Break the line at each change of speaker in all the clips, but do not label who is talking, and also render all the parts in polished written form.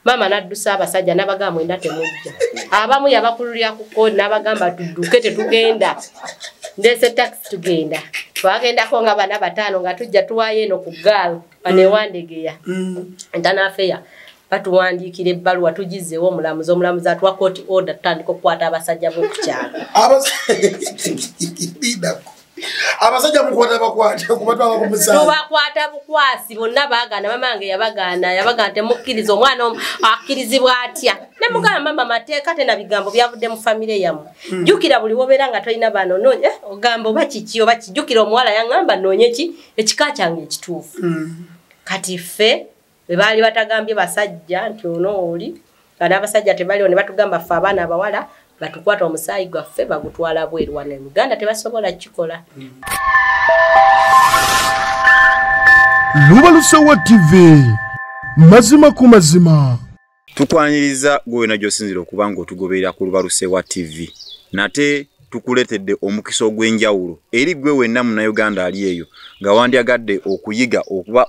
mama naddusa abasajja n'abagamba mwenda temujja abamu yabakululira ku kodi n'abagamba tudduke tetugenda ndese taxi tugenda twagendako nga bana batano nga tujja tuwayo eno ku gaalo banewandegeya ntanafeya batuwandiikira ebbaluwa tugizzeewo omulamuzi atuwa court order tutandika okukwata abasajja b'okukyalo
abasajja mukwata bakwata kubatwala ku musango
tubakwata bukwasi bonna baagaana mamange yabagaana temukkiriza omwana akkirizibwa atya ne mugamba mama mateeka tena bigambo byavudde mu famire yammwe jjukira buli wobeera nga tolina bano noonye ogamba oba kiki oba kijjukira omuwala yaŋŋamba noonye ki ekika kyange ekituufu kati ffe bwe baali batagambye basajja nti ono oli nga n'abasajja tebaliwo ne batugamba ffe abaana abawala batukwata omusaayi gwaffe bagutwala bweru wano e Uganda tebasobola kikola.
Lubalusewa TV mazima ku mazima.
Tukwaniriza gwe na gyosinzira okuba nga otugoberera ku Lubalusewa TV. Nate tukuletedde omukisa ogw'enjawulo eri gwe wenna Munnayuganda ali eyo nga wandyagadde okuyiga okuba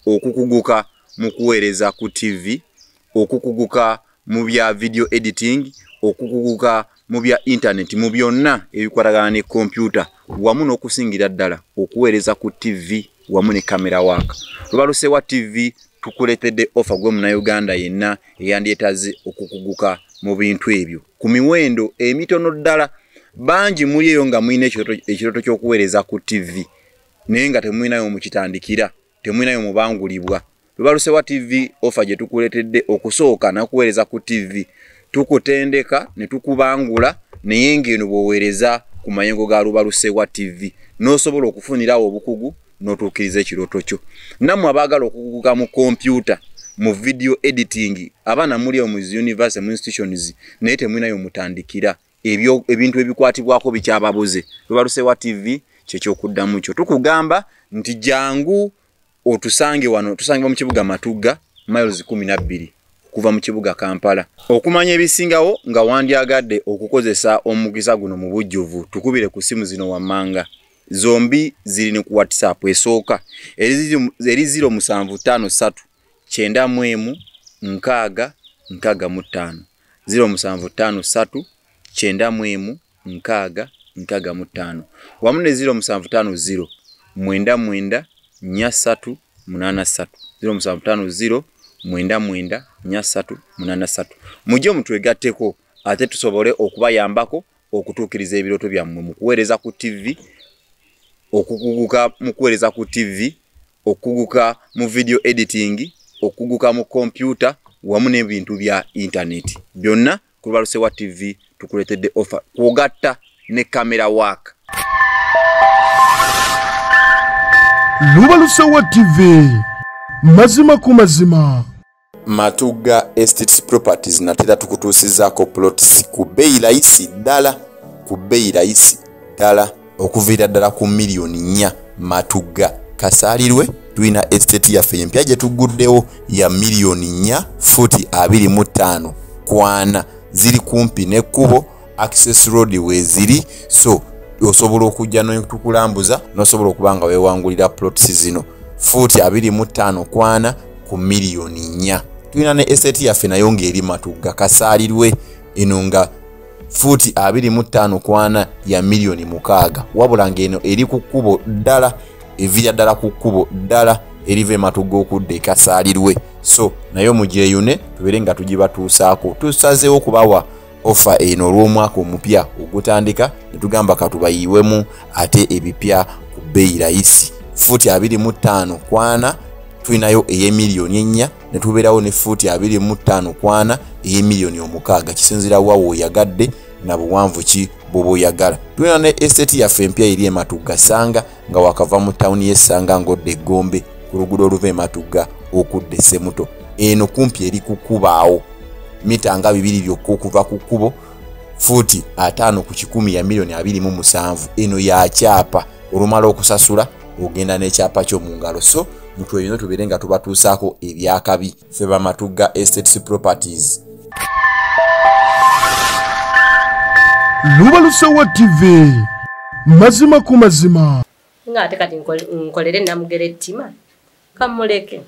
okukuguka mu kuweereza ku TV, okukuguka mu bya video editing, okukuguka mu bya internet, mu byonna ebikwatagana ne computer wamu n'okusingira ddala okuweereza ku TV wamu ne kamera waaka. Lubalusewa TV tukuletedde offer gwe Munnayuganda yenna eyandyetaze okukuguka mu bintu ebyo ku miwendo emitono ddala. Bangi muli eyo nga mulina ekiroto ky'okuweereza ku TV naye nga temulinayo mukitandikira, temulinayo mubangulibwa. Lubalusewa TV offer gye tukuletedde okusooka nakuweereza ku TV tukutendeka ne tukubangula naye ng'eno bw'oweereza ku mayengo ga Lubalusewa TV n'osobola okufunirawo obukugu n'otuukiriza ekiroto kyo. Nammwe abaagala okukuguka mu computer, mu video editing, abaana muli mu university mu institutions naye temulinayo mutandikira ebintu ebikwatibwako bikyababuze. Lubalusewa TV ky'ekyokuddamu kyo. Tukugamba nti jangu otusange wano, tusangibwa mu kibuga Matugga miles 12 kuva mu kibuga Kampala. Okumanya ebisingawo nga wandyagadde okukozesa omukisa guno mu bujjuvu, tukubire ku simu zino wammanga. Zombi ziri ne ku WhatsApp esooka eri 0753 91 6 65 0753 91 6 65 wamu ne 0750 99 3 83 0750 99 3 83. Mujje mutwegatteko ate tusobole okubayambako okutuukiriza ebiroto byammwe mu kuweereza ku TV, okukuguka mu kuweereza ku TV, okukuguka mu video editing, okukuguka mu computer wamu n'ebintu bya internet. Byonna ku Lubalusewa TV tukuletedde offer kwogatta ne kamera work.
Lubalusewa TV mazima ku mazima.
Matugga Estates Properties natera tukutuusizaako plots ku bei rahisi ddala, ku bei rahisi ddala okuviira ddala ku miliyoni 4. Matugga kasaalirwe tulina estate yaffe empya gye tuguddewo ya miliyoni 4 futi 25 kwana ziri kumpi n'ekkubo access road weziri, so osobola okujja n'okukulambuza n'osobola okuba nga weewangulira plots zino futi 25 kwana ku miliyoni 4. Tulina ne estate yaffe nayo ng'eri Matugga kasaalirwe eno nga futi 25 kwana ya miliyoni 6, wabula ng'eno eri ku kkubo ddala, evira ddala ku kkubo ddala eriva Matugga okudda kasaalirwe. So nayo mugyeeyune tubeere nga tugibatuusaako. Tusazeewo okubawa offer eno olw'omwaka omupya ogutandika ne tugamba katubayiwemu ate ebipya ku bei rahisi. Futi 25 kwana tulinayo ey'emiliyoni 4 ne tubeerawo ne futi 25 kwana ey'emiliyoni 6 kisinziira wawo oyagadde na buwanvu ki bw'oba oyagala. Tulina ne estate yaffe empya eri Matugga Sanga nga wakava mu tawuni y'Essanga ng'odda e Gombe ku luguudo oluva e Matugga okudda e Ssemuto. Eno kumpi eri ku kkubaawo mita nga 2 byokka okuva ku kkubo, futi 5 ku 100 ya miliyoni 27. Eno ya kyapa, olumala okusasula ogenda n'ekyapa kyo mu ngalo. So mutweyino tubeere nga tubatuusaako ebyakabi ffe ba Matugga Estates Properties.
Lubalusewa TV mazima ku mazima.
Nga ate kati nkolere namugere ettima kamuleke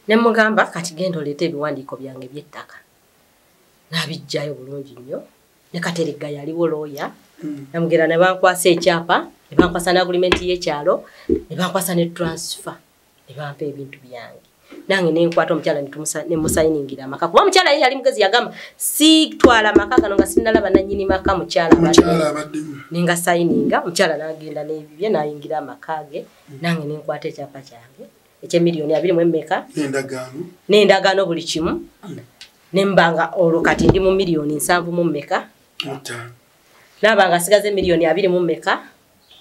ne mugamba kati genda oleete ebiwandiiko byange by'ettaka n'abijjayo bulungi nnyo ne Kateregga yaliwo looya namugera ne bankwasa ekyapa ne bankwasa n'agulimenti y'ekyalo ne bankwasa ne transfer ne bampa ebintu byange nange nenkwata omukyala ne musayiningira amaka kuba omukyala ye yali mugezi yagamba sitwala amaka gano nga sinnalaba nannyini maka mukyala abaddemu nenga sayininga omukyala n'agenda n'ebibye n'ayingira amaka ge nange nenkwata ekyapa kyange eky'emiliyoni 2 n'endagaano buli kimu nembanga olwo kati ndi mu miliyoni 7 mu mmeka nabanga sigaze miliyoni 2 mu mmeka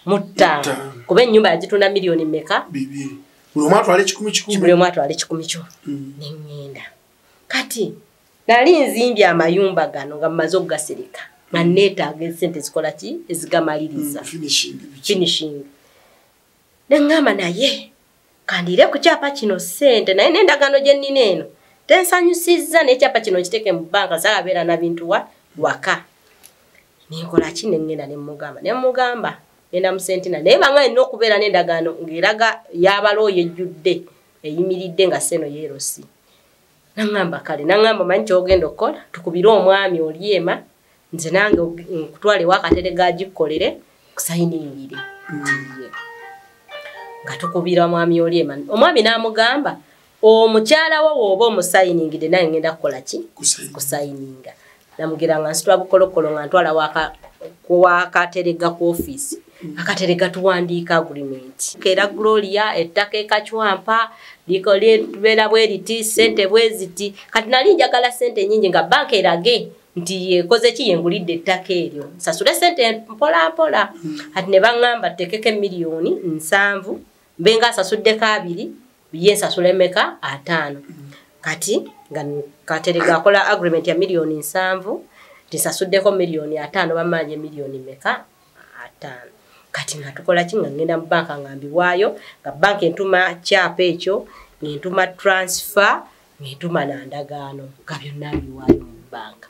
mu 5 kuba ennyumba yagitunda miliyoni mmeka
2 buli omwe atwala 10
buli omwe atwala 10 nengenda kati nali nzimbye amayumba gano nga mmaze okugasereka nga neetaaga esente zikola ki ezigamaliriza finishing nengamba naye kandire ku kyapa kino sente naye n'endagaano gye nnina eno tensanyusizza n'ekyapa kino kiteeke mu bbanka zaabeera na bintu waka nenkola ki nengenda nemugamba nenda mu sentina naye banga alina okubeera n'endagaano ng'eraga y'abalooya ejjudde eyimiridde nga seno yeerosi nangamba kale nangamba manyi kyogenda okukola tukubire omwami Olyema nze nange nkutwale wakaterega agikkolere kusayiningire nga tukubira mwami Olyema omwami n'amugamba omukyala wo woba omusayiningire naye ngenda kukola ki kusayininga namugera nga nsitwa bukolokolo nga ntwala wakaterega ku office akaterega tuwandiika agreement kera Gloria ettaka ekachwampa likole tubeera bweriti sente bweziti kati nali njagala sente nyingi nga banka erage nti yekoze ki yengulidde ettaka eryo sasule sente mpola mpola ati ne bangamba tekeke miliyoni 7 mbenga sasudde kabiri biye sasule meka 5 kati nga Katerega akola agreement ya miliyoni 7 tisasuddeko miliyoni 5 bamanje miliyoni meka 5 kati nga tukola kinga ngenda mu banka ngambiwayo nga banka entuma kyapa ekyo ngentuma transfer ngentuma nandagaano nga byonna biwayo mu banka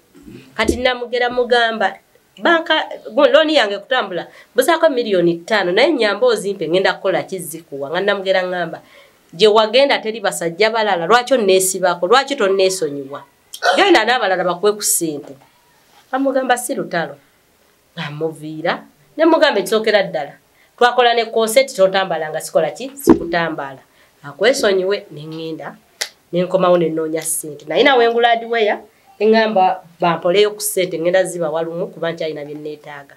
kati namugera mugamba banka loani yange kutambula busaako miliyoni 5 naye nyamba ozimpe ngenda kukola kizikuwa nga namugera ngamba je wagenda teri basajja balala lwaki onneesibako lwaki tonneesonyiwa genda n'abalala bakuwe ku ssente amugamba si lutalo amuviira ne mugamba ekisookera ddala twakola ne concert totambala nga sikola ki sikutambala akwesonyiwe nengenda nenkomawo nenoonya ssente naye nawe nguladiweya engamba bampoleyo ku ssente ngenda ziba walumu kuba nti alina bye neetaaga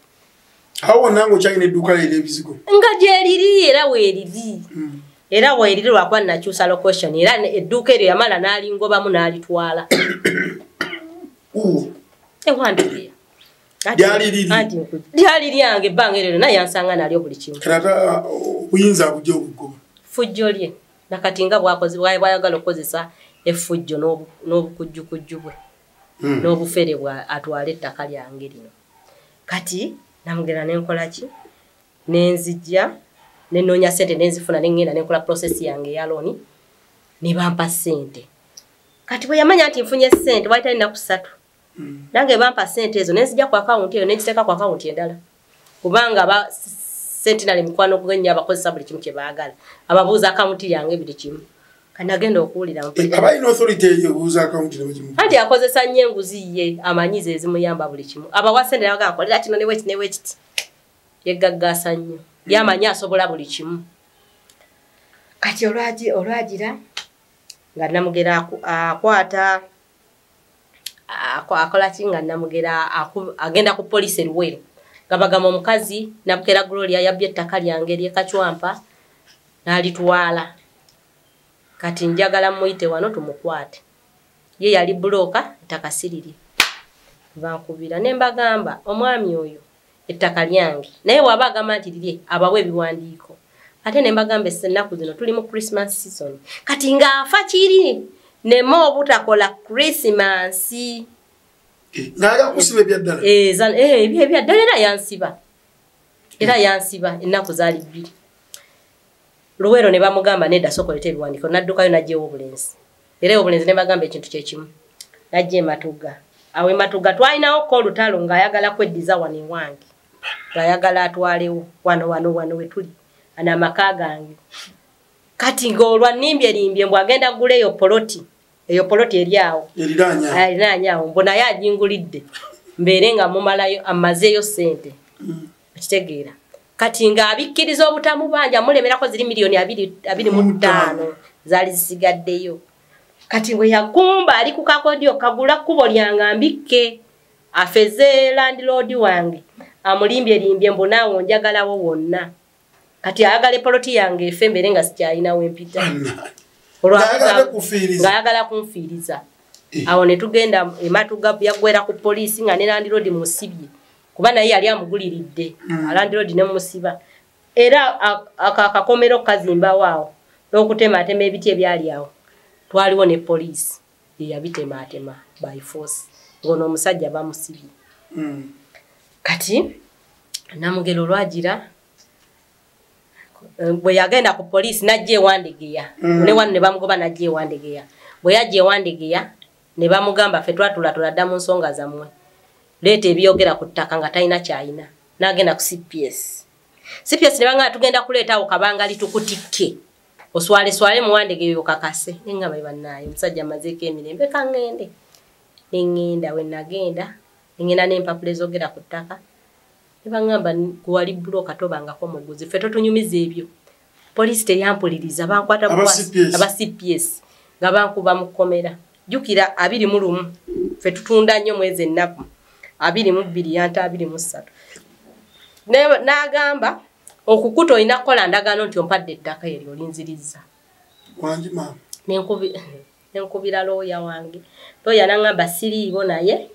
awo nange okyalina edduuka lero ebizigo
nga gyeriri era weeriri era weeriri lwakuba nakyusa location era edduuka eryo yamala n'alingobamu n'alitwala ewandikira lyali lyange ebbanga eryo naye yansanga nalyo buli kimu
kata obuyinza bujja obugoba
fujjo lye nakati nga bwayagala okukozesa effujjo n'obukujjukujju bwe n'obufere bwa atwala ettaka lyange lino kati namugera nenkola ki nenzijja nenoonya sente nenzifuna nengenda nenkola process yange ya looni ne bampa sente kati bwe yamanya nti nfunye sente wayita nnaku 3 nange bampa sente ezo nenzijja ku account eyo neziteeka ku account endala kubanga sentinali mukwano gwenya abakozesa buli kimu kye baagala ababuuza account yange buli kimu kanagenda okuwulira
abalina authority eyobuuza account nebakimu
anti akozesa nnyo enguzi ye amanyize ezimuyamba buli kimu abawa sente nabaga akolera kino newekiti yegaggasa nnyo yamanyi asobola buli kimu kati olwagira nga namugera akwata akola kinga namugera agenda ku police Luwero gabagama omukazi nabukera Gloria yabbye ettaka lyange lyekachwampa nalitwala kati njagala muyite wano tumukwate ye yali broker ettaka siriri bankubira nembagamba omwami oyo ettaka lyange naye wabagamba nti lirye abawe biwandiiko ate nembagamba ennaku zino tuli mu Christmas season kati nga afa kiri nemo obutakola Christmas
naga kusibe byaddala
byaddala era yansiba ennaku zaali 2 Luwero ne bamugamba nedda sokolete ebiwandiiko naddukayo najjeewo obulenzi era obulenzi ne bagamba ekintu kyekimu najje Matuga awe Matuga twalinawo ko olutalo ng'ayagala kweddiza wano ewange ng'ayagala atwalewo wano wetuli ana amaka gange kati ngolwa nimbye mbwagenda guleyo poloti eyo poloti eriawo eriranya mbona yajingulidde mbere nga mumalayo amazeyo sente kitegeera kati nga abikkiriza obutamu banja mulemerako ziri milioni 25 zali zisigaddeyo kati we yagumba ali ku kakodio kagula kubo lyanga mbikke afeze landlord wange amulimbye mbonawo njagalawo wonna kati ayagala poloti yange efe mbere nga sikyalina wempita ngayagala kunfiiriza awo ne tugenda ematuga yagwera ku poliisi nga ne landlord musibye kuba naye yali amuguliridde landlord ne musiba era akakomero kazimba wao n'okutematema ebiti ebyali awo twaliwo ne poliisi yabitematema by force ngono omusajja bamusibye kati namugero lwagira bwe yagenda ku poliisi najje wandegeya ne wan ne bamugoba najje wandegeya bwe yajje wandegeya ne bamugamba fe twatula dda mu nsonga zamwe lete ebyogera ku ttaka nga talina kyayina n'agenda ku CPS ne banga tugenda kuleeta awo kabanga litukutikke oswale mu wandegeyo kakase nenga bannaye omusajja amazeeko emirembe kangende nengenda we nagenda ngenda n'empapula ezogera ku ttaka Ibangamba kuwali bloka tobangako muguzi feto tunyumiza ebyo police teyampuliriza bankwata aba CPS nga bankuba mukomera jukira 21 fetu tunda nnyo mwezi ennaku 22 yanta 23 nagamba okukuto inakola ndagano nti ompadde ettaka eryo linziriza
wangi mama
nenkubira lawyer wange lawyer nangamba siriibo naye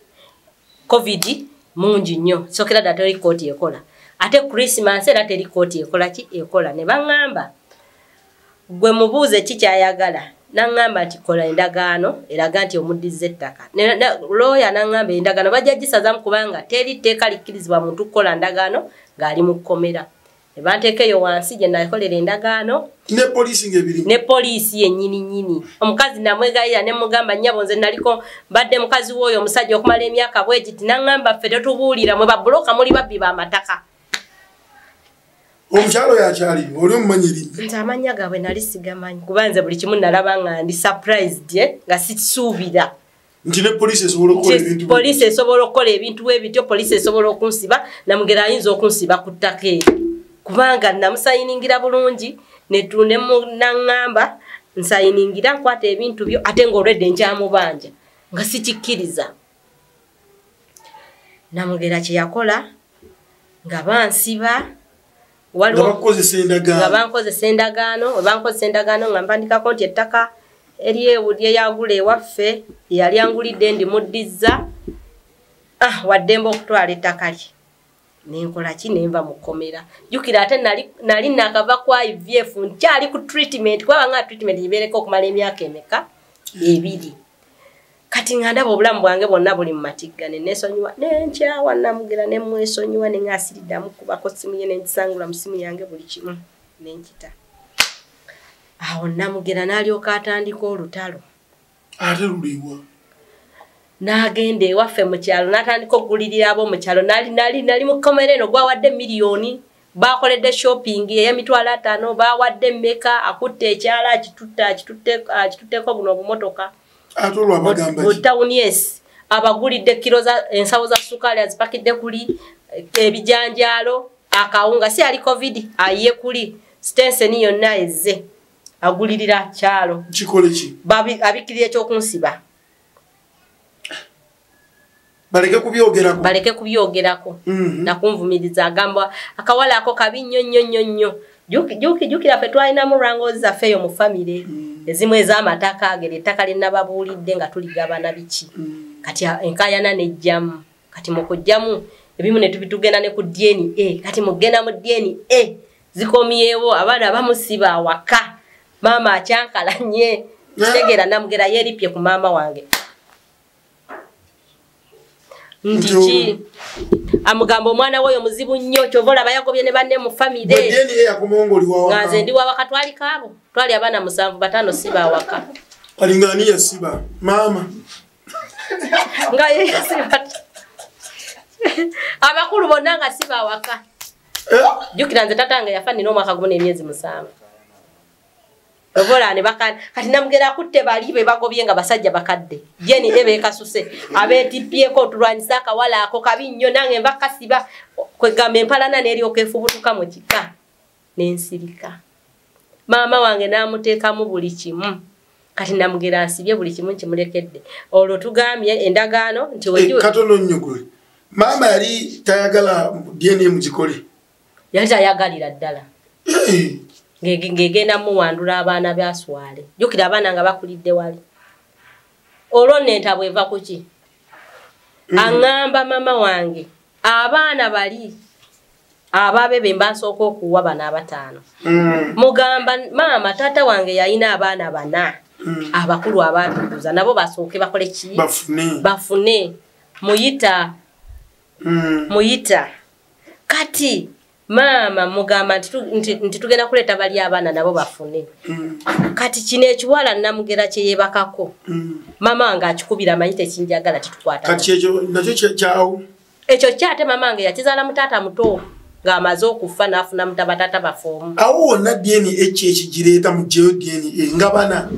covid mungi nnyo sokera data record ekola ate Christmas era te record ekola ki ekola ne bangamba gwe mubuuze kikyayagala nangamba nti kola endagaano eraga nti omuddize ettaka lawyer nangamba endagaano bajjagisaza kubanga teri teeka likkirizibwa muntu kukola ndagaano ng'ali mu kkomera ne banteekeyo wansi gye nakolera endagaano ne poliisi yennyini omukazi namwegayira ne mugamba nnyabo nze naliko badde mukazi w'oyo omusajja okumala emyaka bwegiti nangamba ffe tetubuulira mwe babuloka muli babbi b'amataka
omukyalo yakyali oli omumanyirivu
nti amanya gaabwe nali sigamanyi kuba nze buli kimu nalaba nga ndi surprised nga sikisuubira
nti ne poliisi esobola okukola ebintu ebityo poliisi esobola okunsiba namugera ayinza okunsiba ku ttaka eryo kubanga namusayiningira bulungi netune nangamba nsayiningira nkwata ebintu byo ate ng'olwedde nkyamubanja nga sikikkiriza namugera kye yakola nga bansiba nga bankozesa endagaano nga mpandikako nti ettaka eryeyagula ewaffe yali angulidde ndi muddiza waddemba okutwala ettaka lye nenkola ki nenva mu kkomera jukira ate nali nakava ku IVF nkyali ku treatment kwaba nga treatment yibeereko okumala emyaka emeka 2 kati nga ndaba obulamu bwange bwonna buli mu matiggane nesonyiwa nenkyawa namugera nemwesonyiwa nengaasiriddamu kubako simu ye nengisangula mu simu yange buli kimu nenkita awo namugera n'alyoka atandika olutalo ate luliwa
nagende ewaffe mu kyalo natandika okugulirira ab'omukyalo nali mu kkomera eno gwawadde miliyoni bakoledde shopping ey'emitwalo 5 bawadde mmeka akutte ekyala akitutteko buno obumotoka mu tawuni yes abagulidde kilo za ensawo za sukaali azipakidde kuli ebijanjaalo akawunga si ali covid ayiye kuli stensen yonna ezze agulirira kyalo
kikole ki
abikirira ekyokunsiba
baleke
kubyogerako nakunvumiriza agamba akawala ako kabi nnyo jukira fe twalinamu rangozi zaffe eyo mu famire ezimu ez'amataka agere ettaka lyennababuulidde nga tuligabana biki kati enkayana nejjamu kati mukujjamu ebimu ne tubitugenda ne ku DNA kati mugenda mu DNA zikomyewo abaana bamusiba awaka maama akyankalanye kitegeera namugera yeripye ku maama wange ndiki amugamba omwana woyo muzibu nnyo kyovola bayagobye ne banne mu famire nganze ndi wawaka twali kaabo twali abaana 7 5 siba awaka
alingani yasiba mama
nga yasiba abakulu bonna nga siba awaka jukira nze tatange yafa nina omwaka gumu n'emyezi 7
Obola ne bakana kati namugera kutte bali be bagobye nga basajja bakadde jeni ebe kasuse abetipyeko tulwanyisa akawala ako kabi nnyo nange bakasiba kwegamba empalana neri okefubutuka mu kika n'ensirika maama wange namuteeka mu buli kimu kati namugera nsibye buli kimu kimulekedde olwo tugambye endagaano nti oyo
katono nnyugwe maama yali tayagala DNA mu gikole
yali tayagalira ddala ngegenda muwandula abaana byaswale jukira abaana nga bakulidde wali olwo nenta bweva kuki angamba mama wange abaana bali ababe bembansoko okuwa bana abatano mugamba mama tata wange yalina abaana bana abakulu abatukuza nabo basooke bakole ki bafune muyita kati mama mugamba nti tugenda kuleta bali abaana nabo bafune kati kino ekiwala namugera kye yebakako mama wange akikubira amanyi tekinjagala titukwata
kati ekyo nakyo kyawo
ekyo kyate mama wange yakizaala mutaata muto ng'amaze okufa n'afuna mutabatata bafoomu
awo wonna DNA ekigireeta mu gyeyo DNA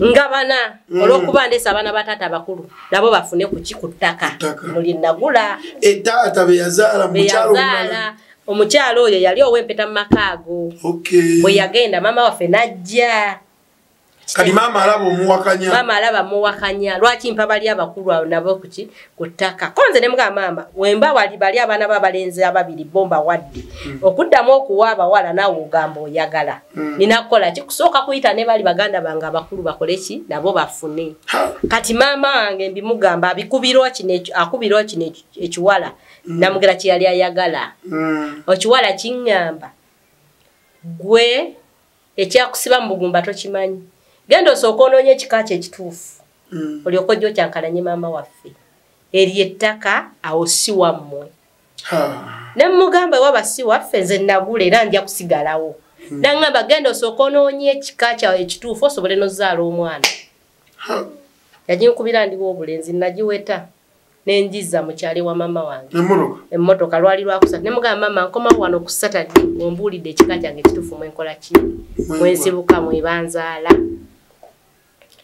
ngabana
olw'okuba ndeesa abaana bataata bakulu nabo bafune ku ttaka muli nagula
taata beyazaala
omukyalo oyo yali ow'empeta mu maka ago bwe yagenda mama waffe n'ajja
kati maama alaba omuwakanya lwaki mpa bali abakulu awo nabo kuki ku ttaka konze ne mugamba maama wemba wali bali abaana b'abalenzi ababiri bomba wadde okuddamu okuwa abawala naawe ogamba oyagala nina kukola ki kusooka kuyita ne bali baganda bange abakulu bakole ki nabo bafune kati maama wange mbimugamba akubirwa kino ekiwala namugera kye yali ayagala okiwala kiŋŋamba gwe ekyakusiba mu bugumba tokimanyi genda osooka onoonye ekika kye ekituufu olyoka ojja okyankalanye maama waffe eri ettaka awo si wammwe ne mugamba waba si waffe nze nagula era nja kusigalawo naŋŋamba genda osooka onoonye ekika kyawe ekituufu osobole nozaala omwana yaginkubira ndiwo obulenzi nagiweta nenjiza mu kyali wa mama wange emmotoka lwali lwakusatu ne mugamba mama nkomawo wano ku Saturday ombuulidde ekika kyange ekituufu mwenkola ki mwensibuka mwebanzaala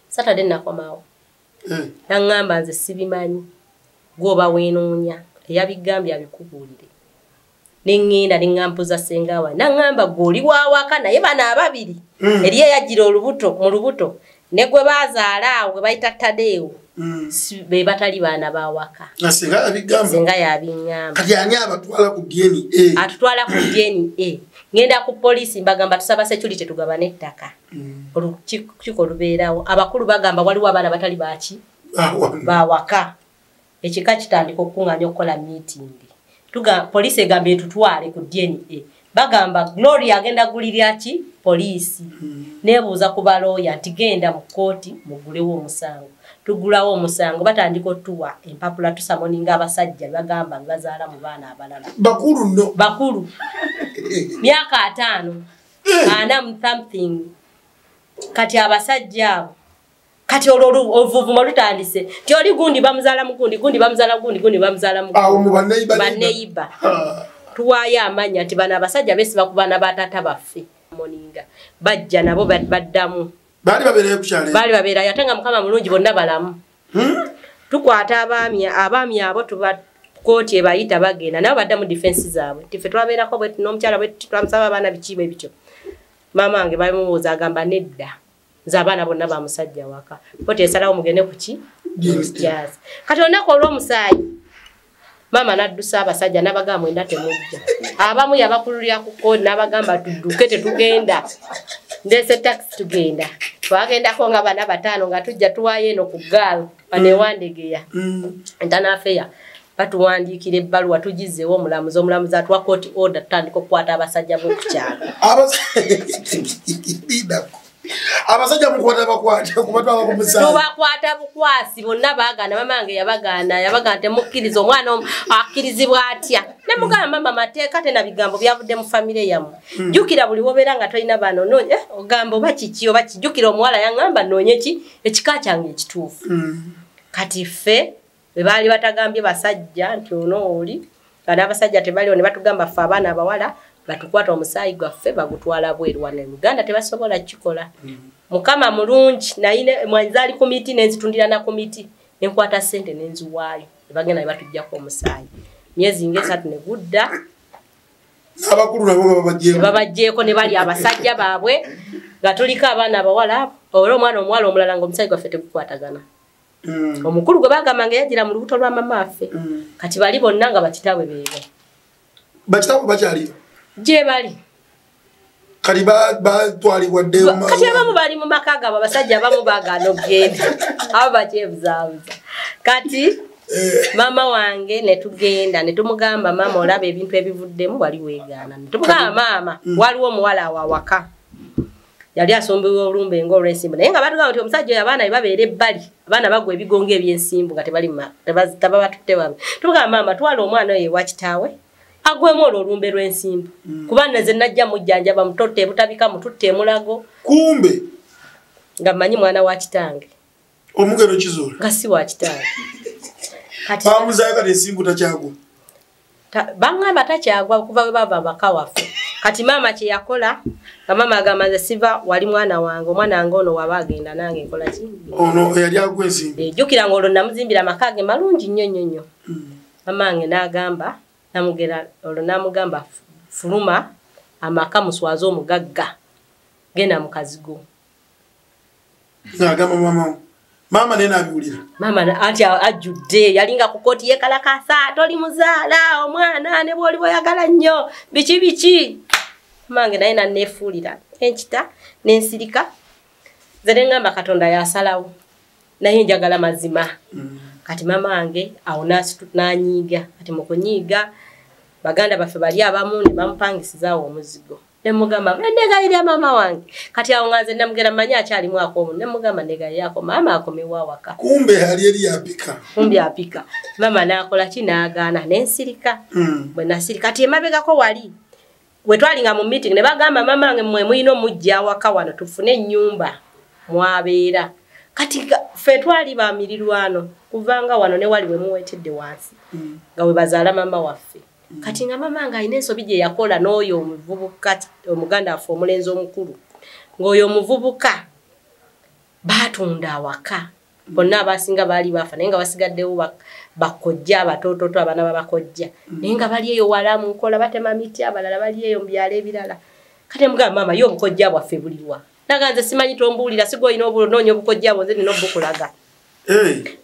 Saturday nakomawo naŋŋamba nze sibimanyi gwoba weenoonya eyabigambye abikubuulire neŋŋenda neŋŋampuza senga wange naŋŋamba gw'oli waawaka naye bana ababiri eri eyajjira mu lubuto ne gwe baazaala awo gwe bayita Tadeewo be batali baana bawaka senga yabiŋŋamba kati ani abatwala ku DNA
atutwala ku DNA ngenda ku poliisi mbagamba tusaba security tugabane ettaka olukiiko lubeerawo abakulu bagamba waliwo abaana batali baki bawaka ekika kitandika okukuŋŋaanya okukola meeting poliisi egamba etutwale ku DNA bagamba Gloria agenda gulirya ki poliisi nebuuza ku balooya nti genda mu kooti mugulewo omusango tugulawo omusango batandika otuwa empapula tusamoninga abasajja bagamba bazaala mu baana abalala bakulu myaka 5 ana something kati abasajja abo kati oluvuvuma lutandise ti oli gundi bamuzaala mugundi gundi bamuzaala gundi bamuzaala mugundi baneiba tuwaya amanya nti bana abasajja besiba ku baana batata baffe moninga bajja nabo baddamu
bali babeera
yatenga mukama mulungi bonna balamu tukwata abaami abo tuba kooti ebayita bagenda nabo badda mu defense zaabwe tife twabeerako bwe n'omukyala bwe twamusaba abaana bikiibwe bityo maama wange bamubuuza agamba nedda nze abaana bonna bamusajja waka kooti esalawo mugende kuki kati olunaku olw'omusaayi maama n'addusa abasajja n'abagamba mwenda temujja abamu yabakululira ku koodi n'abagamba tudduke tetugenda ndese taxi tugenda twagendako nga bana 5 nga tujja tuwaayo eno ku gaalo banewandegeya ntanafeya batuwandiikira ebbaluwa tugizeewo omulamuzi atuwa court order tutandika okukwata abasajja b'okukyalo
abasajja mukwata bakwata kubatwala ku musango
tubakwata bukwasi bonna baagaana mama wange yabagaana temukkiriza omwana akkirizibwa atya ne mugamba mama mateeka tena bigambo byavudde mu famire yammwe jjukira buli wobeera nga tolina baana onoonya ogamba oba kiki oba kijjukira omuwala yaŋŋamba nnoonye ki ekika kyange ekituufu kati ffe bwe baali batagambye basajja nti ono oli nga n'abasajja tebaliwo ne batugamba ffe abaana abawala batukwata omusaayi gwaffe bagutwala bweru wane Uganda tebasobola kikola mukama mulungi naine mwanzali komiti nenzitundira na komiti enkwata sente nenziwaayo bagenda batujjako omusaayi myezi ngesatu ne gudda
abakulu nabo
babajjeko ne bali abasajja baabwe gatulika abaana abawala olwo omwana omwala omulala ngo omusaayi gwaffe tegukwatagana omukulu gwe bagamanga yagira mu lubuto lwa mama affe kati bali bonna nga bakitawe beebo
bakitawe bakyali
je bali
kati batwalibwa dde
kati abamu bali mu maka gabo abasajja abamu bagana okugenda abo bakyebuzabuza kati mama wange netugenda netumugamba mama olaba ebintu ebivuddemu wali weegaana netumugamba mama waliwo omuwala awawaka yali asombewa olumbe ng'olwensimbu naye nga batugamba nti omusajja oyo abaana babeera ebbali abaana bagwa ebigongo ebyensimbu nga tebabatutte babe tugamba mama twala omwana oyo ewa kitaawe agwemu olwo olumbe lw'ensimbu kuba nze najja mujjanjaba mutotte ebutabika mututte emulago
kumbe
nga mmanyi mwana wa kitange
omugero kizuula
nga si wa kitange
bamuzayo kati ensimbu takyagwa
bangamba takyagwa okuva we bava abaka waffe kati mama kye yakola nga mama agamba nze siva wali mwana wange omwana wange ono waba agenda nange nkola ki
ono yali agwa ensimbu
ejjukira nga olwo namuzimbira amaka ge malungi nnyo nnyo nnyo mama wange n'agamba namugera olwo namugamba fuluma amaka muswaza omugagga genda mu kazigo
n'agamba mama nena abiwulira
mama anti ajudde yalinga ku koti yekalakasa toli muzaala omwana ne bwoli boyagala nnyo biki mange naye nanefuulira enkita nensirika zere ngamba katonda yasalawo naye njagala mazima kati mama wange awo nanyiiga kati mukunyiiga baganda baffe bali abamu ne bamupangisizaawo omuzigo nemugamba ndegayirya mama wange kati awo nganze namugera manya akyalimu akomu nemugamba ndegayirako mama akomewa waka
kumbe hali eri yapika
kumbe apika mama nakola kinagaana nensirika bwe nasirika kati emabegako wali we twalinga mu meeting ne bagamba mama wange mmwe muyino mujja waka wano tufune ennyumba mwabeera kati ffe twali bamirirwano kuvanga wano ne wali we muwetedde wansi nga we bazaala mama waffe kati nga mama nga alina ensobi gye yakola n'oyo omuvubuka omuganda affe omulenzi omukulu ng'oyo omuvubuka baatunda awaka bonna abasinga baali bafa naye nga basigaddewo bakojja abatoototo abaana babakojja naye nga bali eyo wala mu nkola batema miti abalala bali eyo mu byalo ebirala kati mugamba mama yo obukojja bwaffe buliwa naga nze simanyi tombuulira sigo olina obunoonya obukojja bwo nze nina obukulaga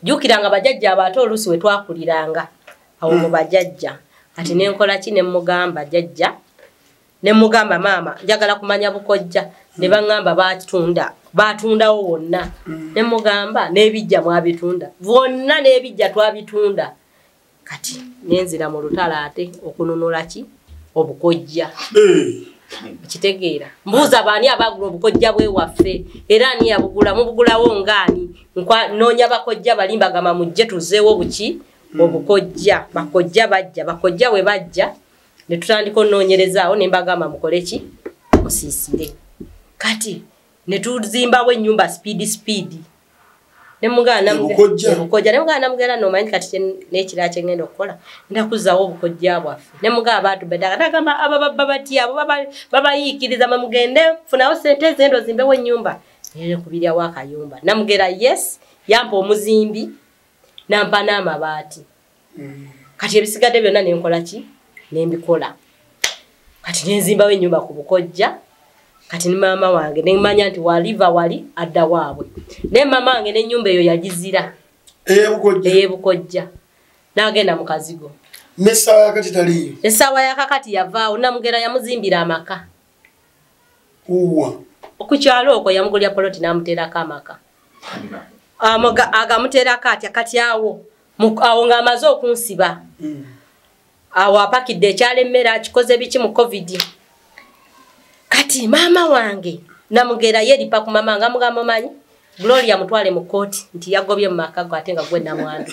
jjukiranga bajjajja abato oluusi we twakuliranga awo mu bajjajja kati nenkola ki nemugamba jjajja nemugamba mama njagala kumanya bukojja ne bangamba batundawo wonna nemugamba n'ebijja mwabitunda bonna n'ebijja twabitunda kati nenzira mu lutala ate okununula ki obukojja kitegeera mbuuza baani abagula obukojja bwe waffe era ani yabugula mubugulawo ngaani noonya bakojja balimbagama mujje tuzeewo buki obukojja bakojja bajja bakojja we bajja ne tutandika onoonyerezaawo ne mbagamba mukole ki musiisire kati ne tuzimbawo ennyumba speed ne mugana obukojja ne mugana namugera n'omanyi kati n'ekirala kye ngenda okukola ndakuzaawo obukojja bwaffe ne mugaba baatu beddaga nagamba ababba batya abo babayiikiriza mugende funawo sente ezendo zimbewo ennyumba nekubiryawo akayumba namugera yes yampa omuzimbi nampa n'amabaati kati ebisigadde byonna nenkola ki nembikola kati nenzimbawo ennyumba ku bukojja kati ne mama wange nemanya nti waliva wali adda waabwe ne mama wange n'ennyumba eyo yagizira eyebukojja n'agenda mu kazigo
n'essaawa yakati taliyo
essaawa yakakati yavaawo namugera yamuzimbira amaka okukyalo okwo yamugulya poloti n'amuteerako amaka agamuteerako atya kati awo ng'amaze okunsiba awo apakidde ekyala emmere akikoze biki mu covid kati maama wange namugera yeripa ku mama nga mugamba manyi Gloria mutwale mu kooti nti yagobye mu maka go ate nga gwe namwandu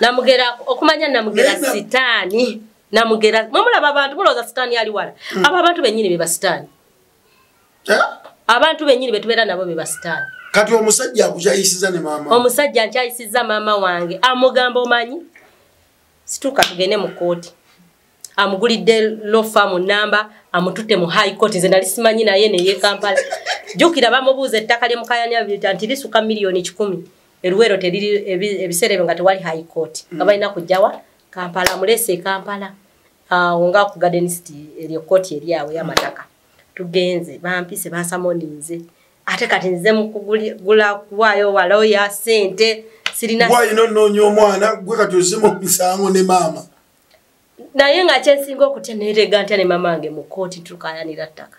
namugera okumanya namugera sitaani namugera mumulaba abantu muloza sitaani ali wala abo abantu bennyini be basitaani abantu bennyini betubeera nabo be basitaani
kati omusajja akukyayisiza ne maama
omusajja nkyayisiza maama wange amugamba omanyi situka tugende mu kooti amugulidde law firm namba amututte mu high court nze nali simanyi naye ne ye Kampala jukira bamubuuza ettaka lye mukayanya nti lisuka milioni 10 eruwero teriri ebiseera nga tewali high court nga balina kujjawa Kampala mulese Kampala nga ku Garden City eriyo court eriyawe y'amataka tugenze bampise basamoninze ate kati nze mukugula kuwayo walo ya sente sirina
why nonyo omwana gwe kati ozimo misango ne mama
naye nga kyensinga okutenerega ntya ne mama wange mu kooti tukayanira ttaka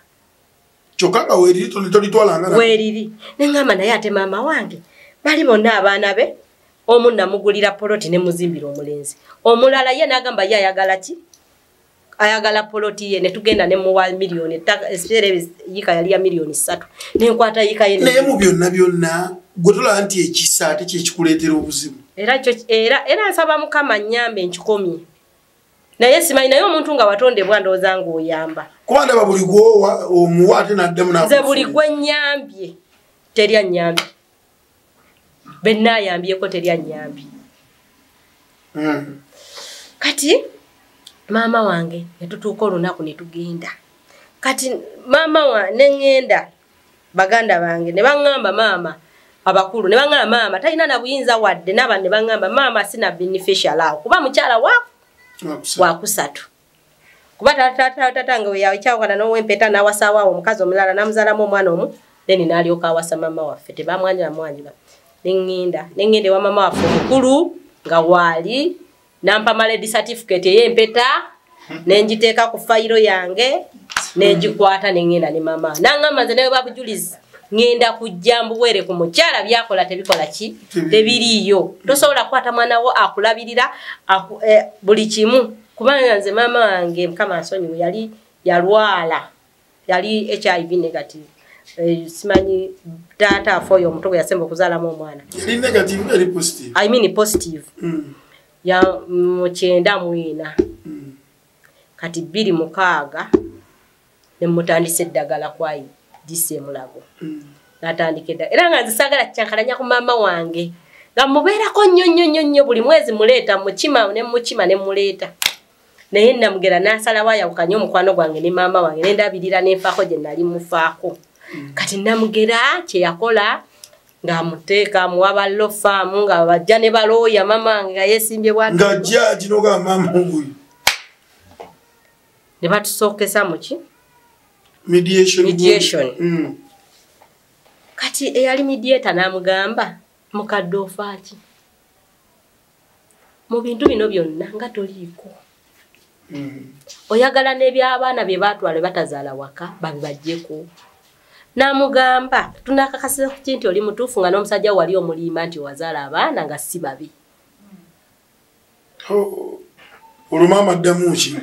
kyokka weeriri tolitwalanga
weeriri neŋŋamba naye ate maama wange bali bonna abaana be omu namugulira poloti ne muzimbira omulenzi omulala ye n'agamba ye ayagala ki ayagala poloti ye ne tugenda ne muwa miliyoni ettaka esiere yika yali ya miliyoni 3 nenkwata yika ye
naye mu byonna gwe nti ekisa ate kyekikuleetera obuzibu
era nsaba Mukama nnyambe nkikomye naye simanyi naye omuntu nga watondebwa ndowooza ng'oyamba
kuba ndaba buli gwowa omuwa ate n'addamu
nze buli gwe nnyambye terya nnyambye benna ayambyeko terya nnyambye kati maama wange netutuuka olunaku ne tugenda kati maama neŋŋenda baganda bange ne baŋŋamba maama abakulu ne baŋŋamba maama talina na buyinza wadde n'aba ne baŋŋamba maama sina beneficial awo kuba mukyala wakusatu kuba tatange weyakyawukana n'owempeta n'awasaawo omukazi omulala n'amuzaalamu omwana omu then n'alyoka awasa maama waffe tebamwanjula neŋŋenda ewa maama waffe omukulu nga waali nampa maledi certificate ey'empeta nenjiteeka ku fayiro yange nenjikwata neŋŋenda ne maama naŋŋamba nze newe babujulizi ngenda kujja mbuwere ku mukyala byakola tebikola ki tebiriiyo tosobola kukwata mwana wo akulabirira buli kimu kubanga nze maama wange Mukama ansonyiwe yali yalwala yali HIV negative simanyi taata afoyo omuto gwe yasemba okuzaalamu omwana
negative very positive
I mean positive ya mukyenda mwina kati 26 ne mutandise eddagala kwayi dise mulago natandika eddagala era nga nzisagala kyankalanya ku maama wange nga mubeerako nnyo buli mwezi muleeta mukima ne muleeta naye namugera nasalawo ayawukanye omukwano gwange ne maama wange nendabirira nenfaako gye nali mufaako kati namugera kyeyakola ng'amuteeka muwaba law firm nga bajja ne balooya maama wange nga yeesimbye bwati
nga jjaji noga maama oguyo
ne batusookesa muki
mediation
kati eyali mediator n'amugamba mukadde ofaaki mu bintu bino byonna nga toliiko oyagala n'eby'abaana bye baatwala batazaala waka babibajjeko namugamba tunakakasira ku kinti oli mutuufu nga n'omusajja wali omulimba nti owazaala abaana nga si babi
olumama addamu ki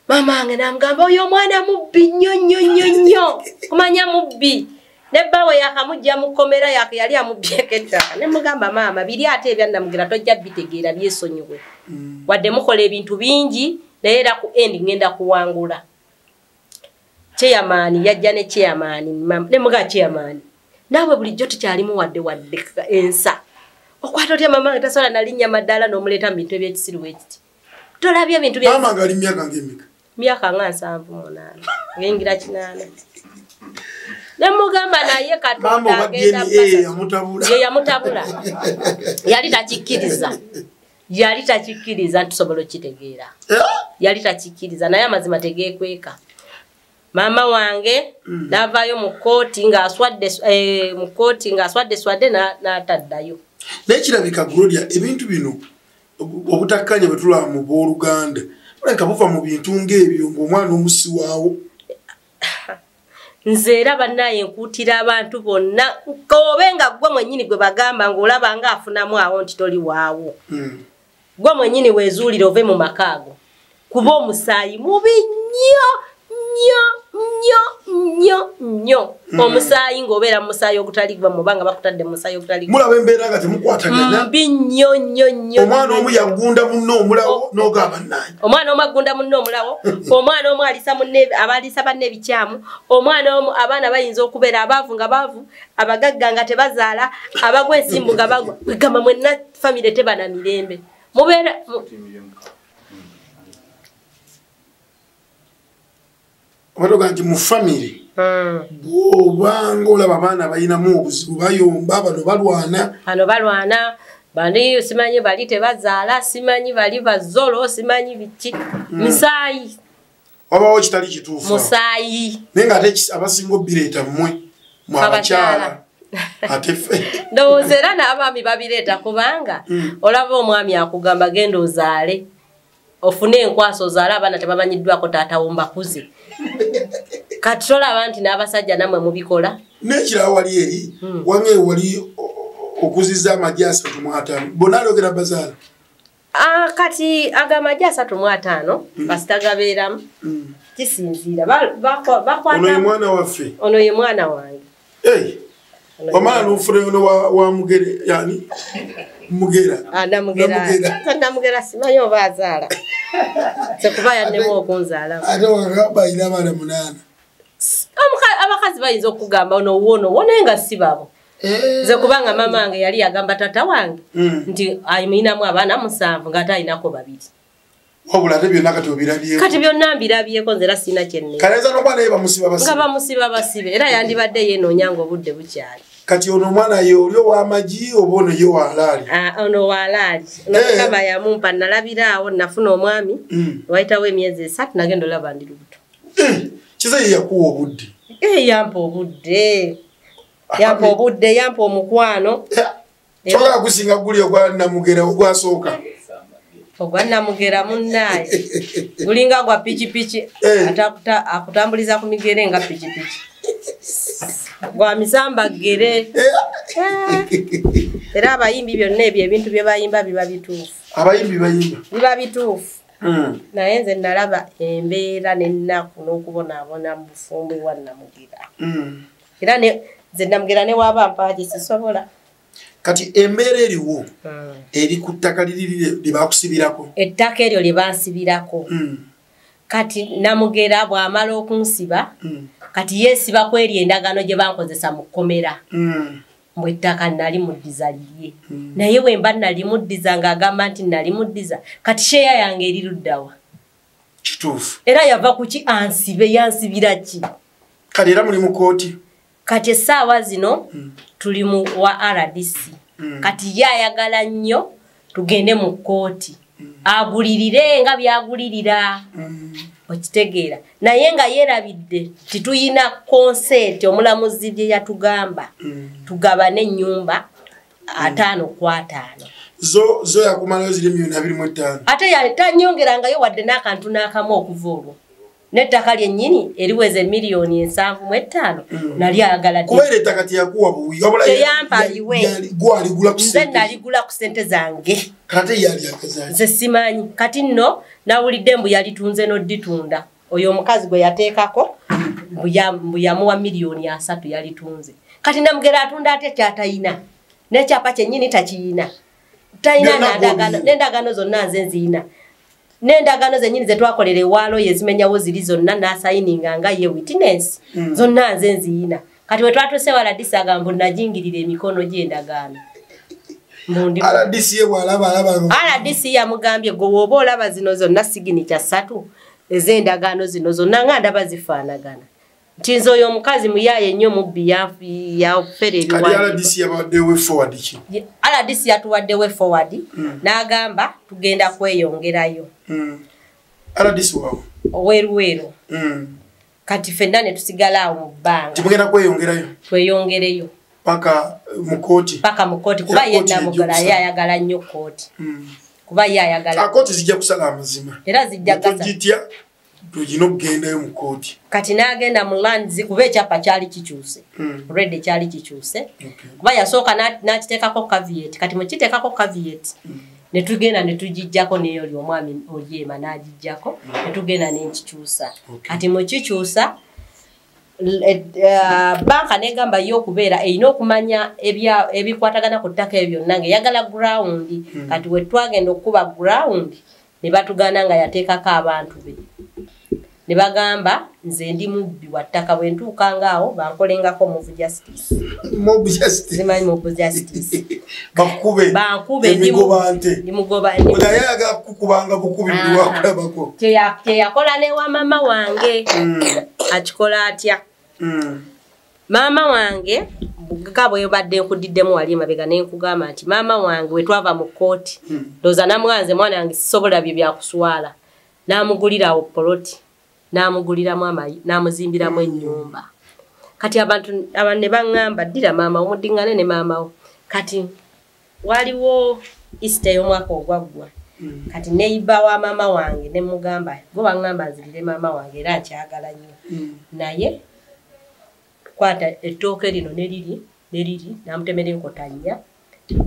maama wange namugamba oyo omwana mubbi nnyo kumanya mubbi nebbawe yakamujja mukomera yali amubbyeko ettaka nemugamba maama biri ate ebyannamugira tojja bitegeera byesonyiwe wadde mukola ebintu bingi naye era ku endi ngenda kuwangula chairman yajja ne chairman nemuga chairman nawe bulijjo tukyalimu wadde ensa okwata otya maama tasola nalinnya maddala n'omuleeta mu bintu ebyekisiru ekiti tolabye ebintu bya
maama ngali myaka ng'emeka
myaka nga 7-8 ngengira 8 nemugamba naye Katonda agenda yamutabula yali takikkiriza ntusobola okitegeera yali takikkiriza naye amazima tegeekweka maama wange n'avaayo mu kooti ng'aswadde n'ataddayo
naye kirabika Gloria ebintu bino obutakkanya bwe tulaba mu booluganda olabika buva mu bintu ng'ebyo ng'omwana omusiwaawo
nze era bannaye nkuutira abantu bonna obe nga gwe mwennyini gwe bagamba ng'olaba ng'afunamu awo nti toli waawo gwe mwennyini weezuulire ove mu makaago kuba omusaayi mubi nnyo omusaayi ng'obeera mu musaayi ogutali gwa mubanga bakutadde mu musaayi ogutali
mulaba embeera nga temukwataganya
mbi nnyo
omwana omu yagunda munno omulawo n'ogamba nange
omwana omu agunda munno omulawo omwana omu abaliisa banne ebikyamu omwana omu abaana bayinza okubeera abaavu nga baavu abagagga nga tebazaala abagwa ensimbu nga bagwa kwegamba mwenna famire tebana mirembe mubeera
Watoga nti mu family. Bw'obanga olaba abaana balinamu obuzibu bayomba bano balwana.
Bali simanyi bali tebazaala, simanyi bali bazolo, simanyi biki. Musaayi.
Wabawo kitali kituufu.
Musaayi.
Naye ng'ate abasinga obireeta mmwe mu abakyala. Ate ffe.
Ndowooza era n'abaami babireeta kubanga olaba omwami akugamba genda ozaale. Ofune enkwaso ozaale abaana tebamanyiddwako taata wo mbakuze. Kati tolaba nti n'abasajja namwe mubikola.
N'ekirawo wali eri wange wali okuziza amagye 35 bonna alogera bazaala.
Kati agamaje 35 basitagabeeramu kisinziira bakwata.
Ono ye mwana waffe.
Ono ye mwana wange.
Omala n'ofune ono wa Mugere yani Mugera.
Namugera simanyi oba azaala. Sekuba yaddemu okunzaala.
Ate wagamba ina abaana 8.
Abakazi bayinza okugamba ono nga si babo. Nze kubanga mama wange yali yagamba tata wange nti ayinamu abaana 7 ng'ate ayinako 2.
Wabula ate byonna kati obirabyeko.
Kati byonna mbirabyeko nze era sina kyenne.
Kaleza n'omwana ye bamusiba basibe.
Nga bamusiba basibe era yandibadde yeenoonya ng'obudde bukyali.
Kati ono omwana ye oli ow'amagi oba ono ye walaali?
Ono walaali. Nakaba yamumpa nalabiraawo nafuna omwami wayitawo emyezi 3 nagenda olaba ndi lubuto.
Kize ye yakuwa obudde?
Yampa obudde. Yampa omukwano.
Kyogera kusinga guli ogwa Namugera ogwasooka.
Ogwa Namugera munnaye. Gulinga gwa pichi akutambuliza ku migere nga pichi. Gwa misamba gere. Era abayimbi byonna ebyo ebintu bye bayimba biba bituufu.
Abayimbi bayimba?
Biba bituufu. Naye nze nalaba embeera n'ennaku n'okubonaabona mu bufumbo ewa Namugera. Era nze Namugera ne waba mpaaki sisobola.
Kati embeera eriwo eri ku ttaka liri lye bakusibirako?
Ettaka eryo lye bansibirako. Kati Namugera bw'amala okunsiba kati yeesiba ku eri endagaano gye bankozesa mu kkomera. Mbwe ettaka nali muddiza lye. Naye bwe mba nali muddiza ng'agamba nti nali muddiza kati sheeya yange eri luddawa.
Kituufu.
Era yava ku ki ansibe yansibira ki?
Kati era muli mu kooti?
Kati essaawa zino tuli mu wa RDC. Kati ye ayagala nnyo tugende mu kooti. Agulirire nga byagulirira. Okitegeera. Naye nga yeerabidde tituyina konsenti omulamuzi bye yatugamba. Tugabane ennyumba 5 ku 5.
Zo yakumalayo ziri 225.
Ate yatanyongerangayo wadde n'akantu n'akamu okuva olwo. N'ettaka lyennyini eriweze $7.5 nali ayagala.
Kubeera ettaka teyakuwa buwi.
Teyampa liwe.
Gwaligula ku
ssente. Nze naligula ku ssente zange.
Kati yali akazaaki.
Nze simanyi. Kati nno nawulidde mbu yalitunze n'odditunda. Oyo omukazi gwe yateekako mbu yamuwa $3 yalitunze. Kati Namugera atunda ate kyatayina. N'ekyapa kyennyini takiyina. Tayina n'endagaano zonna nze nziyina. N'endagaano zennyini ze twakolera ewaalo yezimenyawo ziri zonna n'asayininga nga ye witness. Zonna nze nziyina. Kati we twatuse wala disaga mbu najingirira emikono gy'endagaano.
RDC ye bw'alaba.
RDC yamugambye gwe woba olaba zino zonna siginicha 3 ez'endagaano zino zonna nga ndaba zifaanagana. Nti nze oyo omukazi muyaaye nnyo mubbi yafera ebiwandiiko.
Kati RDC yabawaddewo forward ki?
RDC yatuwaddewo forward n'agamba tugenda kweyongerayo.
RDC wawo?
Weeruweeru. Kati ffenna ne tusigala awo mu bbanga.
Timugenda kweyongerayo?
Tweyongereyo.
Paka mu kooti?
Paka mu kooti kuba ye Namugera ye ayagala nnyo kooti. Kuba ye ayagala.
Kooti zijja kusala amazima.
Era zijja gasa.
Tugitya tugina okugendayo mu kooti.
Kati n'agenda mu lands kuba ekyapa kyali kikyuse. Red kyali kikyuse. Kuba yasooka n'akiteekako caveat. Kati mu kiteekako caveat ne tugenda ne tugijjako neyo oli omwami olyema n'agijjako ne tugenda n'enkikyusa. Kati mu kikyusa banka negamba yo okubeera erina okumanya ebikwatagana ku ttaka ebyo byonna ng'eyagala ground. Kati we twagenda okuba ground ne batugana nga yateekako abantu be. ne bagamba nze ndi mubbi wa ttaka bwe ntuuka ngaawo bankolengako mob justice.
Mob justice.
Zimanyi mob justice.
Bankube ndi mugoba nte. Odayaga kukubanga bukubi buli wakulabako.
Yakola ne wa mama wange. Akikola atya. Mama wange bugaba yobadde nkudiddemu wali mabega ne nkugamba nti mama wange we twava mu kooti. Ndoza namwanze mwana wange sisobola bye byakuswala. Namugulira poloti. Namuguliramu amayi namuzimbiramu ennyumba. Kati abantu abanne bangamba ddira mama omudingane ne mama wo. Kati waliwo Easter y'omwaka ogwaggwa. Kati neiba wa mama wange ne mugamba bo bangamba nzirire mama wange era nkyagala nnyo. Naye kwata ettooke lino neriri namutemera enkotanya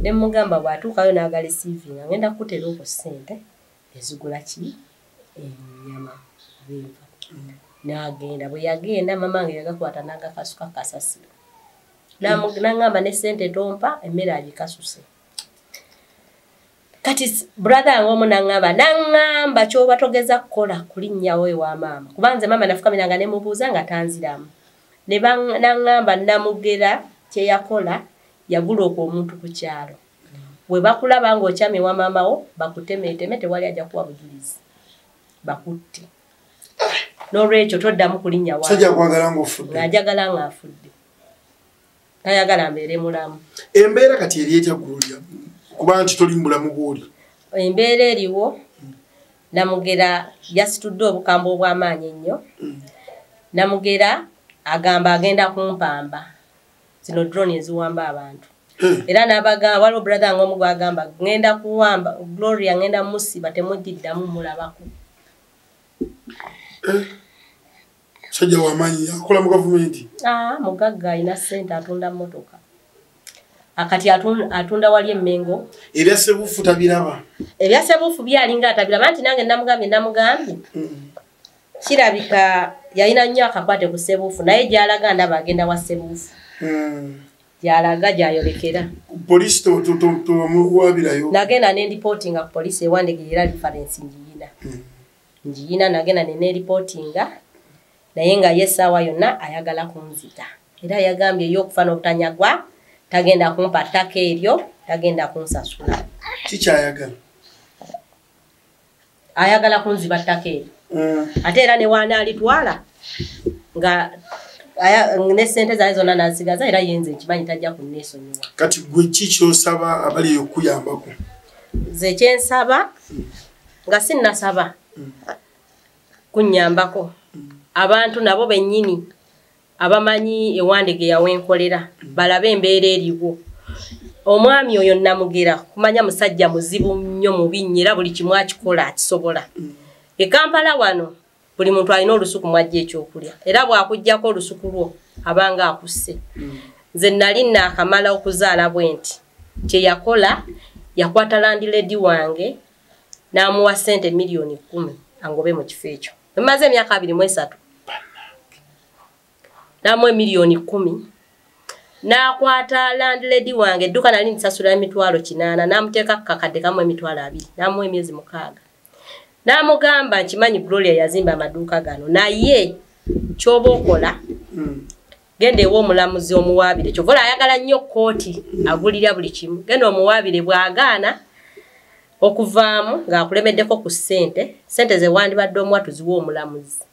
ne mugamba bwatuukayo n'agala CV ngenda kukutera ku ssente ezigula ki ennyama bintu. N'agenda bwe yagenda mama wange yagakwata n'agakasuka kasasiro. N'angamba ne ssente tompa emmere agikasuse. Kati brother wange omu n'angamba ky'oba togeza kukola kulinnyawo ewa maama. Kubanze mama nafukamiranga ne mubuuza nga tanziramu. Ne n'angamba namugera kye yakola yagula omuntu ku kyalo. Bwe bakulaba ng'okyami wa maama wo bakutemeeteme tewali ajja kuwa bujulizi. Bakutte. N'olwekyo toddamu kulinnya wange.
Sajja kwagala ng'ofudde.
Ng'ajagala ng'afudde. Tayagala mbeere mulamu.
Embeera kati eri etya Gloria kuba nti toli mulamu bw'oli.
Embeera eriwo namugera yasitudde obukambwe obw'amaanyi ennyo. Namugera agamba agenda kumpamba. Zino drone eziwamba abantu. Era n'abagamba waliwo brother ng'omu gwagamba ngenda kuwamba Gloria ngenda musiba temujjiddamu mulabako.
Sajja w'amaanyi akola mu gavumenti.
Mugagga alina ssente atunda mmotoka. Akati atunda wali emmengo.
Ebya Ssebuufu tabiraba.
Ebya Ssebuufu byalinga atabiraba nti nange namugambye. Kirabika yalina nnyo akakwate ku Ssebuufu naye gy'alaga ndaba agenda wa Ssebuufu. Gy'alaga gy'ayolekera.
Poliisi tomuwabirayo.
Nagenda ne reportinga ku poliisi ewandegerera reference njiyina nagenda ne reportinga naye nga yesaawa yonna ayagala kunzita. Era yagambye y'okufa n'obutanyagwa tagenda kumpa ttaka eryo tagenda kunsasula.
Kikyayagala?
Ayagala kunziba ttaka eryo. Ate era ne wanaalitwala nga ne ssente zaali zonna n'azigaza era yenze nkimanyi tajja kunneesonyiwa.
Kati gwe ki ky'osaba abali okuyambako?
Nze kyensaba nga sinnasaba kunnyambako abantu nabo bennyini abamanyi ewandege yawenkolera balabe embeera eriwo. Omwami oyo namugera kumanya musajja muzibu nnyo mubi era buli kimu akikola akisobola. E Kampala wano buli muntu alina olusuku mwajja ekyokulya era bw'akuggyako olusuku lwo abanga akusse. Nze nali naakamala okuzaala bwenti kye yakola yakwata landlady wange n'amuwa ssente miliyoni 10 angobe mu kifo ekyo. Emaze emyaka 23 n'amuwa miliyoni 10 n'akwata landlady wange edduka nali nsasula emitwalo 8 n'amuteeka kakadde kamu emitwalo 2 n'amuwa emyezi 6. N'amugamba nkimanyi Gloria yazimba amaduuka gano naye ky'oba okola genda ewa omulamuzi omuwaabire. Kyovola ayagala nnyo kooti agulira buli kimu. Genda omuwaabire bw'agaana okuvaamu ng'akulemeddeko ku ssente ze wandibadde omuwa tuziwa omulamuzi.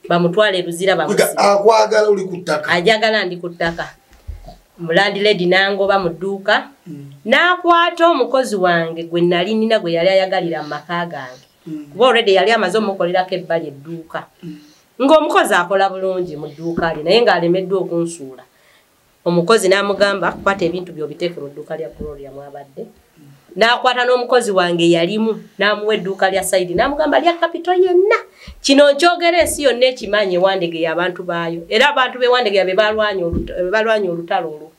Bamutwala eruzira bamuziba.
Akwagala oli ku ttaka.
Ajagala ndi ku ttaka. Landlady n'angoba mu dduuka n'akwata omukozi wange gwe nali nnina gwe yali ayagalira mu maka gange. Kuba already yali amaze omukolerako ebbali edduuka. Ng'omukozi akola bulungi mu dduuka lye naye ng'alemeddwa okunsuula. Omukozi n'amugamba kwata ebintu by'obiteeke mu dduuka lya Gloria mwabadde. N'akwata n'omukozi wange yalimu n'amuwa edduuka lya Saidi n'amugamba lya kapito yenna. Kino nkyogera ensi yonna ekimanyi ewandege y'abantu baayo. Era abantu b'ewandege be balwanya olutalo olwo.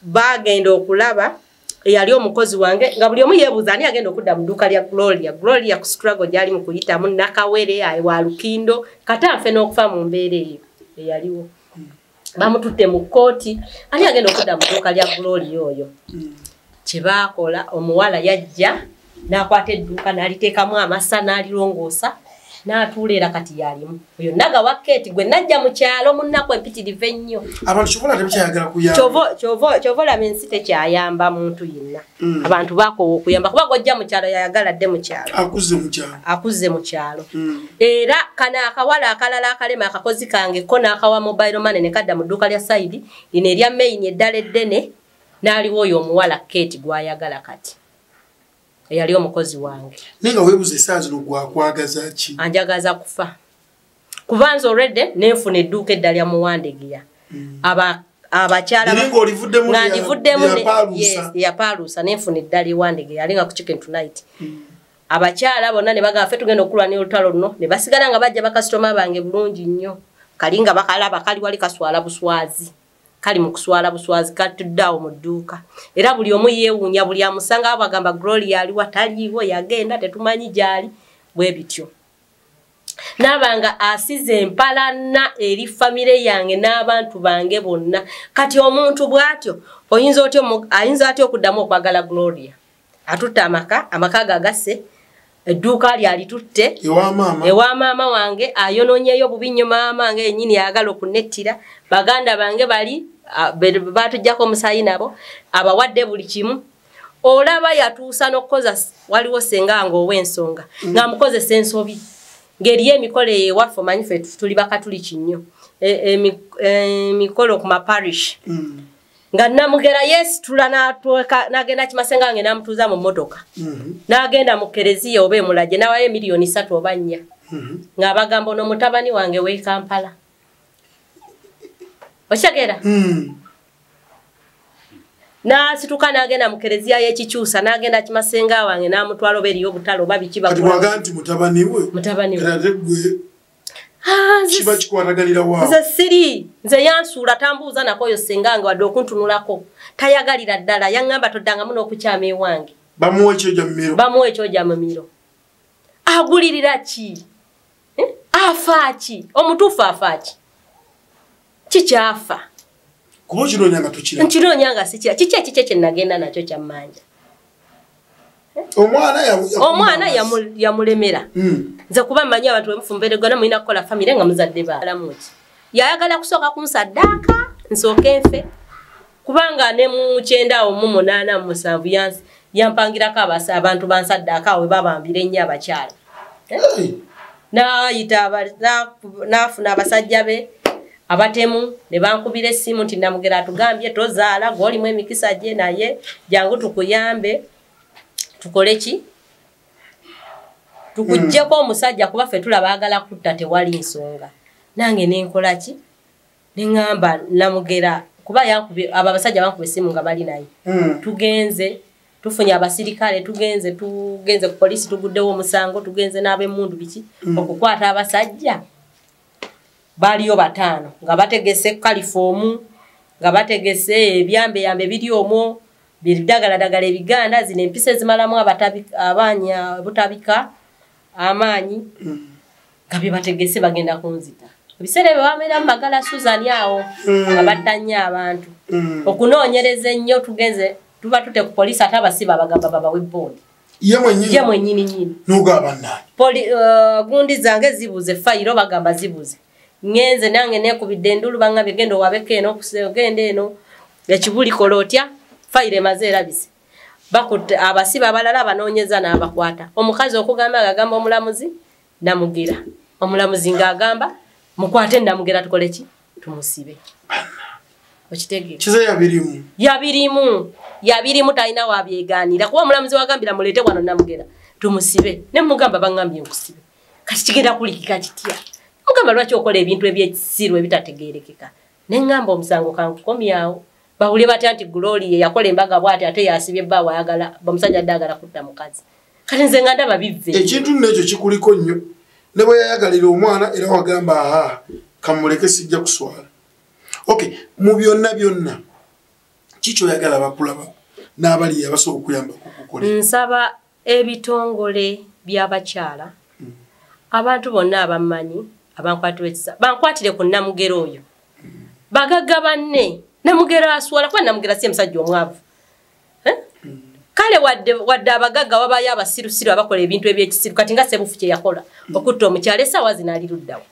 Bagenda okulaba yali omukozi wange nga buli omu yeebuuza ani agenda okudda mu dduuka lya Gloria. Gloria ku struggle gyali mu kuyitamu nakawere wa Lukindo katanfe n'okufa mu mbeera eyo eyaliwo. Bamututte mu kkooti ani agenda okudda mu dduuka lya Gloria oyo. Kye baakola omuwala yajja n'akwata edduuka n'aliteekamu amasa n'alirongoosa n'atuulera kati yalimu oyo naga waketi gwe najja mu kyalo munnako empitirivu ennyo
abantu kyovola tebakyayagala kuyamba
kyovola ensi tekyayamba muntu yenna abantu bakoowa okuyamba kuba gojja mu kyalo yayagala dde mu kyalo akuzze mu kyalo era kana akawala akalala akalema akakozi kange ko n'akawa mobile money ne kadda mu dduuka lya Saidi lino erya main eddala eddene n'aliwo oyo omuwala Kate gwayagala kati yali omukozi wange
ninga webuze essaazi n'ogwakwagaza ki
anjagaza kufa kubanza already nenfuna edduuka eddala lya Muwandegeya abakyala ng'andivuddemu yapaaluusa nenfuna eddala ewandegeya alinga ku Chicken Tonight abakyala bonna ne bagamba ffe tugenda okulwanira olutalo luno ne basigala nga bajja bakasitoma bange bulungi nnyo kalinga bakalaba kali wali kaswala buswazi kali mu kuswala buswazi katuddawo mu dduuka era buli omu yeewuunya buli amusanga bagamba Gloria ali wataliiwo yagenda tetumanyi gyali bwe bityo n'abanga asize empalana eri famire yange n'abantu bange bonna kati omuntu bw'atyo ayinza atyo okuddamu okwagala Gloria atutta amaka gagase edduuka lyali tutte ewa maama wange ayononyeyo bubi nnyo maama wange yennyini yagala okunettira baganda bange bali batujjako omusayi nabo abawadde buli kimu olaba yatuusa n'okukoza waliwo senga nga ow'ensonga nga mukozesa ensobi ngeri emikolo ewaffe omanyi ffe tuli bakatuli kinnyo emikolo ku maparish nga namugera yeesitula n'agenda Kimasenga wange n'amutuuza mu mmotoka n'agenda mu kereziya oba emulage n'awayo miliyoni 3 oba 4 ng'abagamba ono mutabani wange w'e Kampala okyagera n'asituka n'agenda mu kereziya y'ekikyusa n'agenda Kimasenga wange n'amutwala oba eriyo obutalo oba biki
baga nti mutabani we kiba kikwataganira waawo
nze siri nze yansuula tambuuza nakoyo sengange wadde okuntunulako tayagalira ddala yaŋŋamba toddangamu n'okukyama ewange bamuwa ekyojja mu miro agulirira ki afa ki omutuufu afa ki kikyafa
kuba
nkiroonyanga sikira kiki ekikye kye nagenda nakyo kyammanja omwana yamulemera nze kuba mmanyi abantu bemufumberegana mulina kukola famire nga muzadde baalamuki yayagala kusooka kunsaddaaka nsooke nfe kubanga ne mu 9 mu 8 mu 7 yampangirako abantu bansaddaaka we babambira ennyo abakyala n'afuna abasajja be abatemu ne bankubira essimu nti namugera atugambye tozaala gw'olimu emikisa gye naye jangu tukuyambe tukole ki tukujjeko omusajja kuba ffe tulaba agala kutta tewali nsonga nange nenkola ki neŋŋamba namugera kuba abo abasajja bankuba essimu nga bali naye tugenze tufunye abasirikale tugenze ku poliisi tuguddewo omusango tugenze n'ab'emmundu biki okukwata abasajja baliyo 5 nga bategese kalifoomu nga bategese ebyambeyambe biri omwo biridagaladagala ebiganda zino empisa ezimalamu abaanya butabika amaanyi nga bye bategese bagenda kunzita ebiseera bye bamera mu magala Susan awo nga battanya abantu okunoonyereza ennyo tugenze tuba tute ku poliisi ate abasiba abagamba babawe bondi ye mwennyini gundi zange zibuze fayiro bagamba zibuze ngenze nange nekubidde endulu bangambye genda owabeko eno okugenda eno ekibulikola otya fayiro emaze erabise bakutte abasiba abalala banoonyeza n'abakwata omukazi okugamba agamba omulamuzi namugira omulamuzi ng'agamba mukwate namugera tukole ki tumusibe okitegeera
kize
yabirimu talina wabyegaanira kuba omulamuzi wagambira muleete wano namugera tumusibe ne mugamba bangambye nkusibe kati kigenda kulikika kitya mugamba lwaki okola ebintu ebyekisiru ebitategeerekeka neŋŋamba omusango kankukomyawo bawulye batya nti Gloria yakola embaga bw'ati ate yasibye bbaawe ayagala bamusajja adde agala kutta mukazi kati nze nga ndaba bivve
ekintu n'ekyo kikuliko nnyo ne bwe yayagalira omwana era wagamba aha kamuleke sijja kuswala mu byonna kikyoyagala bakulaba n'abali abasobola okuyamba kukukola
nsaba ebitongole by'abakyala abantu bonna abammanyi abankwatira ekisa bankwatire ku namugera oyo bagagga banne namugera aswala kuba namugera si musajja omwavu kale wadde abagagga wabayo abasirusiru abakola ebintu ebyekisiru kati nga Sebufu kye yakola okutta omukyala essaawa zino ali luddawa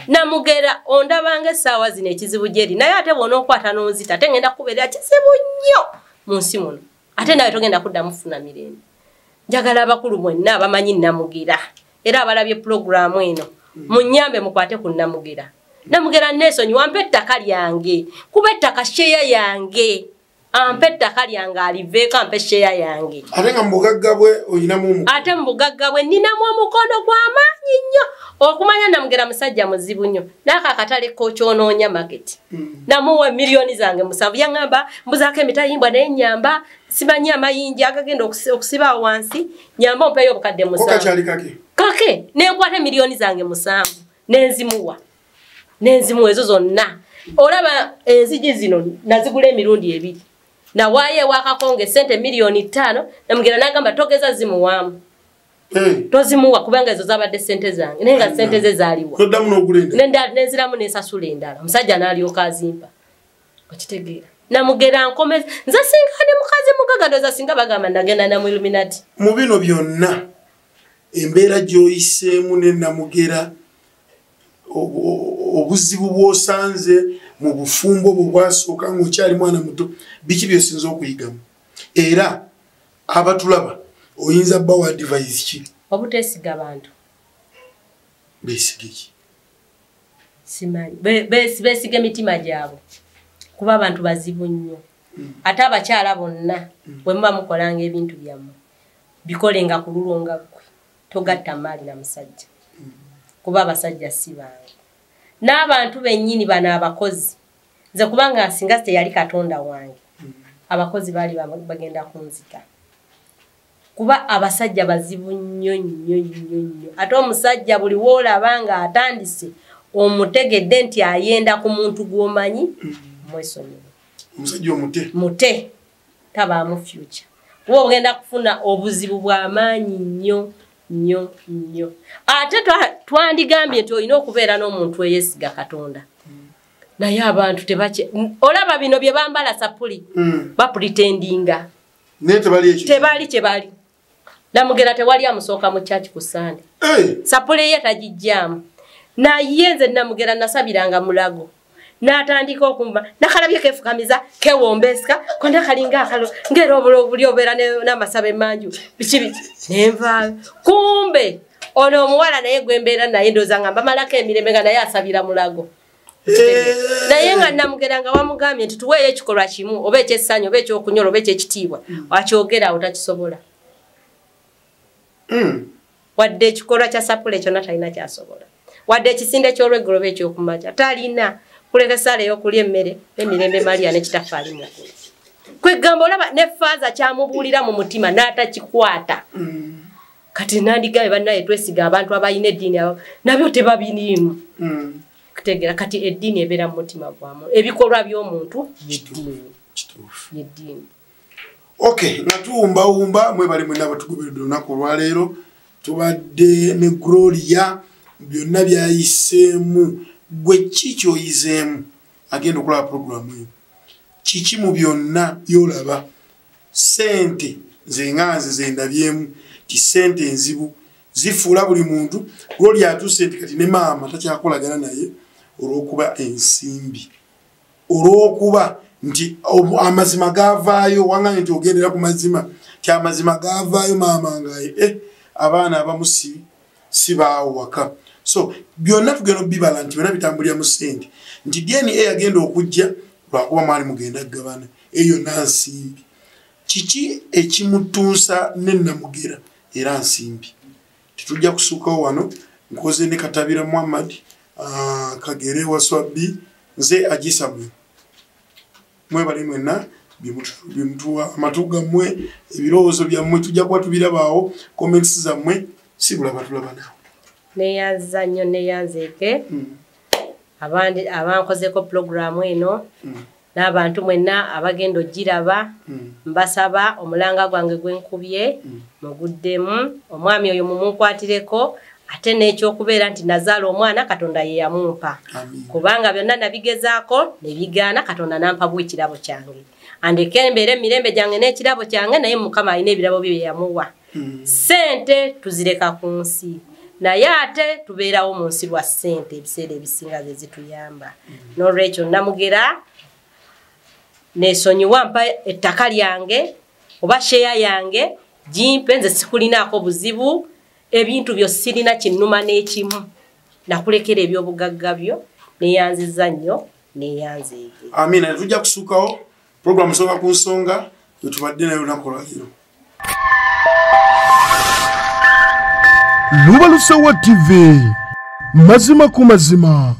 Namugera ondabanga essaawa zino ekizibu gyeri naye ate bw'ona okwata n'onzita ate ngenda kubeera kizibu nnyo mu nsi muno ate nawe togenda kuddamu funa mirembe njagala abakulu mwenna abamanyi Namugera era abalabye pulogulaamu eno munnyambe mukwate ku Namugera Namugera neesonyi wampe ettaka lyange kuba ettaka sheya yange ampe ettaka lyange aliveeko ampe sheya yange
ate nga mubugagga bwe oyinamu
ate mubugagga bwe ninamu omukono gw'amaanyi nnyo okumanya Namugera musajja muzibu nnyo n'ako akatale k'okyonoonya market namuwa miliyoni zange 7 yaŋŋamba mbuzaako emitayimbwa naye nyamba simanyi amayinja agagenda okusibaawo wansi nyamba ompeeyo obukadde 7 kake nenkwate miliyoni zange 7 nenzimuwa ezo zonna olaba enzigi zino nazigula emirundi 2 nawaayo ewakakonge sente miliyoni 5 Namugera n'agamba togeza zimuwaamu tozimuwa kubanga ezo zabadde sente zange naye nga sente ze zaaliwa
toddamu n'ogulenda
nenziramu n'ensasula endala omusajja n'alyoka azimpa okitegeera Namugera nkomeza nze singa ndi mukazi mugaga ndowooza singa bagamba nagenda na mu Illuminati
mu bino byonna embeera gy'oyiseemu ne Namugera obuzibu bw'osanze mu bufumbo bwe bwasooka ng'okyali mwana muto biki by'osinza okuyigamu era abatulaba oyinza bbawa advice ki
obuteesiga bantu
beesige ki
simanyi beesiga emitima gyabwe kuba abantu bazibu nnyo ate abakyala bonna bwe muba mukolanga ebintu byammwe bikolenga ku lulonga ggwe togatta maali na musajja kuba abasajja si bange n'abantu bennyini bano abakozi nze kubanga singa teyali Katonda wange abakozi baali bagenda kunzita kuba abasajja bazibu nnyo ate omusajja buli woolaba nga atandise omutegedde nti ayenda ku muntu gw'omanyi mwesonyiwe
omusajja
mute tabaamu future kuba ogenda kufuna obuzibu bw'amaanyi nnyo ate twandigambye nti olina okubeera n'omuntu eyeesiga Katonda naye abantu olaba bino bye bambala sapuli bapretendinga tebali kyebali Namugera tewali amusooka mu kyaki ku Sande sapuli ye tagijjaamu naye nze Namugera nasabiranga mulago n'atandika okumba nakalabye kefukamiza kewombeska konda kalinga akalo ngero obuli obeera n'amasaba emanju biki nenva kumbe ono omuwala naye gwembeera naye ndooza ngamba malako emirembe nga naye asabira mulago naye nga Namugera nga wamugambye nti tuweeyo ekikolwa kimu oba ekyessanyu oba ekyokunyola oba ekyekitiibwa wakyogera awo takisobola wadde ekikolwa kya sapule kyonna talina kyasobola wadde ekisinde ky'olweggulo oba ekyokumakya talina kuleka sale y'okulya emmere n'emirembe Maria n'ekitafaali mukulu kwegamba olaba ne faaza kyamubuulira mu mutima n'atakikwata kati nandigabe bannaye twesiga abantu abalina eddiini nabyo tebabiriimu kutegeera kati eddiini ebeera mu mutima gwamu ebikolwa by'omuntu yeddiini
okay nga tuwumbawumba mwebali mwenna batugoberedde olunaku olwaleero tubadde ne Gloria byonna byayiseemu gwe kiki oyizeemu agenda okulaba puroguramu eyo kiki mu byonna byolaba sente zenganze zendabyemu ti sente enzibu zifuula buli muntu Gloria atuuse nti kati ne maama takyakolagana naye olw'okuba ensimbi olw'okuba nti amazima gaavaayo wangange nti ogendera ku mazima ti amazima gaavaayo maama ngaye abaana abamu si baawo waka so byonna tugenda obibala nti byonna bitambulira mu ssente nti DNA yagenda okujja lwakuba mwali mugenda gabana eyo nansimbi kiki ekimutuusa ne Namugera era nsimbi tetujja kusuukawo wano nkoze ne Katabira Muhammad Kagere Waswabi nze Agisa mwebali mwenna bimutuwa amatu gammwe ebirowoozo byammwe tujja kuba tubirabaawo comments zammwe sibula batulaba nawe
neyanza nnyo neyanzeeke abankozeko pulogulaamu eno n'abantu mwenna abagenda ogiraba mbasaba omulanga gwange gwenkubye muguddemu omwami oyo mumunkwatireko ate n'ekyokubeera nti nazaala omwana Katonda ye yamumpa kubanga byonna nabigezaako ne bigaana Katonda nampa bw'ekirabo kyange andeke mbere mirembe jange n'ekirabo kyange naye mukama alina ebirabo bye yamuwa sente tuzireka ku nsi naye ate tubeerawo mu nsi lwa sente ebiseera ebisinga ze zituyamba n'olwekyo namugera nesonyiwa mpa ettaka lyange oba sheya yange jimpe nze sikulinaako buzibu ebintu byo sirina kinnuma n'ekimu nakulekera ebyobugagga byo neyanziza nnyo neyanzeege
amina tujja kusukawo program soka ku nsonga yetubadde nayo nakola lero
Lubalusewa TV mazima ku mazima.